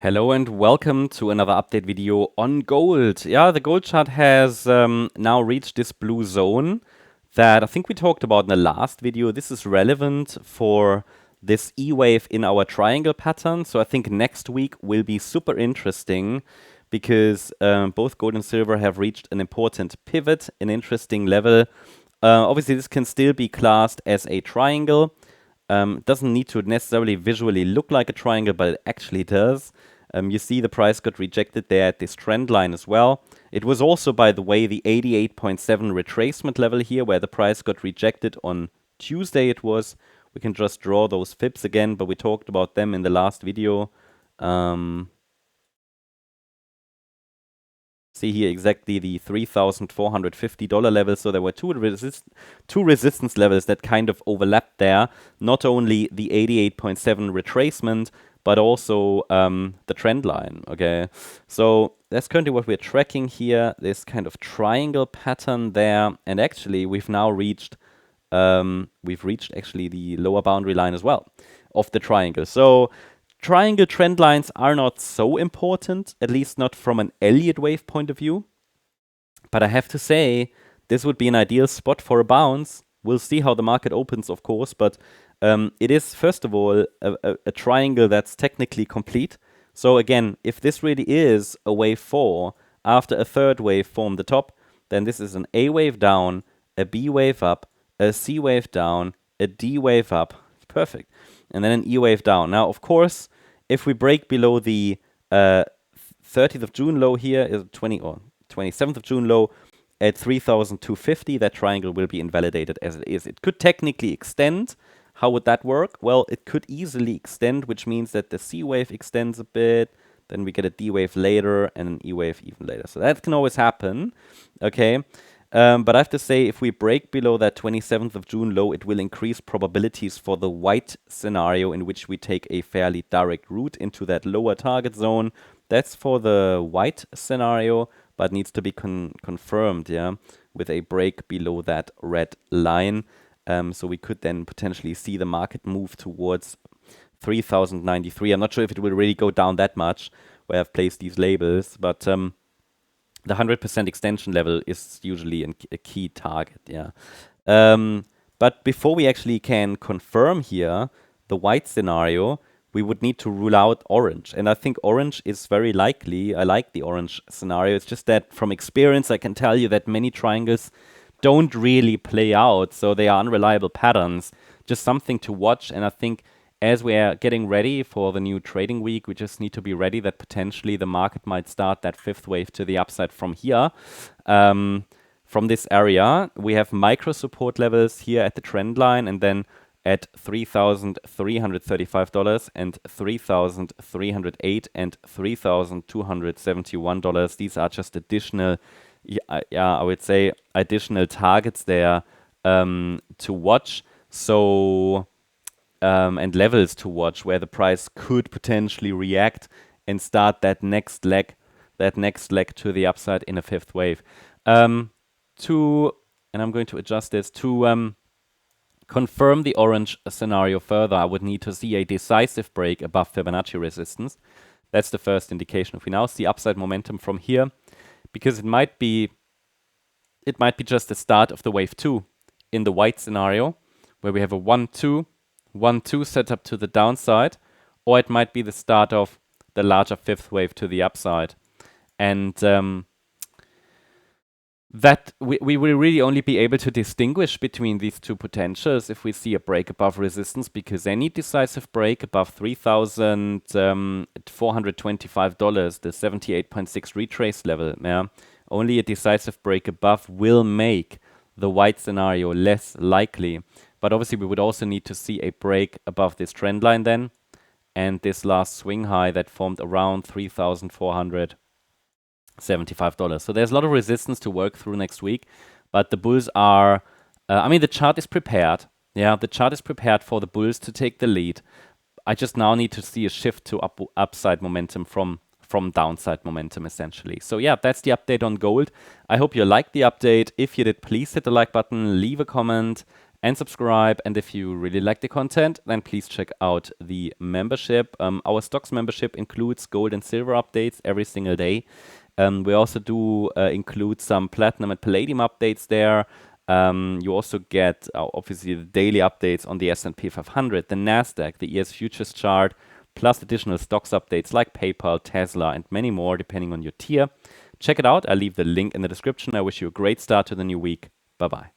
Hello and welcome to another update video on gold. Yeah, the gold chart has now reached this blue zone that I think we talked about in the last video. This is relevant for this E wave in our triangle pattern. So I think next week will be super interesting because both gold and silver have reached an important pivot, an interesting level. Obviously, this can still be classed as a triangle. It doesn't need to necessarily visually look like a triangle, but it actually does. You see the price got rejected there at this trend line as well. It was also, by the way, the 88.7 retracement level here where the price got rejected on Tuesday it was. We can just draw those fibs again, but we talked about them in the last video. See here exactly the $3,450 level. So there were two resistance levels that kind of overlapped there. Not only the 88.7 retracement, but also the trend line. Okay, so that's currently what we're tracking here. This kind of triangle pattern there, and actually we've now reached actually the lower boundary line as well of the triangle. So triangle trend lines are not so important, at least not from an Elliott wave point of view. But I have to say, this would be an ideal spot for a bounce. We'll see how the market opens, of course, but it is, first of all, a triangle that's technically complete. So again, if this really is a wave 4 after a third wave formed the top, then this is an A wave down, a B wave up, a C wave down, a D wave up. Perfect. And then an E wave down. Now, of course, if we break below the 30th of June low here, is 27th of June low at 3,250, that triangle will be invalidated as it is. It could technically extend. How would that work? Well, it could easily extend, which means that the C wave extends a bit, then we get a D wave later and an E wave even later. So that can always happen, okay? But I have to say, if we break below that 27th of June low, it will increase probabilities for the white scenario in which we take a fairly direct route into that lower target zone. That's for the white scenario, but needs to be confirmed, yeah, with a break below that red line. So we could then potentially see the market move towards 3,093. I'm not sure if it will really go down that much where I've placed these labels, but the 100% extension level is usually a key target, yeah. But before we actually can confirm here the white scenario, we would need to rule out orange. And I think orange is very likely. I like the orange scenario. It's just that from experience, I can tell you that many triangles don't really play out. So they are unreliable patterns, just something to watch. And I think as we are getting ready for the new trading week, we just need to be ready that potentially the market might start that fifth wave to the upside from here. From this area, we have micro support levels here at the trend line and then at $3,335 and $3,308 and $3,271. These are just additional, I would say, additional targets there to watch. So, and levels to watch where the price could potentially react and start that next leg to the upside in a fifth wave. And I'm going to adjust this to confirm the orange scenario further. I would need to see a decisive break above Fibonacci resistance. That's the first indication. If we now see upside momentum from here, because it might be just the start of the wave 2 in the white scenario, where we have a 1-2 setup to the downside, or it might be the start of the larger fifth wave to the upside. And that we will really only be able to distinguish between these two potentials if we see a break above resistance, because any decisive break above $3,425, the 78.6 retrace level, yeah, only a decisive break above will make the white scenario less likely. But obviously we would also need to see a break above this trend line then, and this last swing high that formed around $3,475. So there's a lot of resistance to work through next week, but the bulls are, the chart is prepared. Yeah, the chart is prepared for the bulls to take the lead. I just now need to see a shift to upside momentum from downside momentum, essentially. So yeah, that's the update on gold. I hope you liked the update. If you did, please hit the like button, leave a comment, and subscribe. And if you really like the content, then please check out the membership. Our stocks membership includes gold and silver updates every single day. We also do include some platinum and palladium updates there. You also get, obviously, the daily updates on the S&P 500, the NASDAQ, the ES futures chart, plus additional stocks updates like PayPal, Tesla, and many more, depending on your tier. Check it out. I'll leave the link in the description. I wish you a great start to the new week. Bye-bye.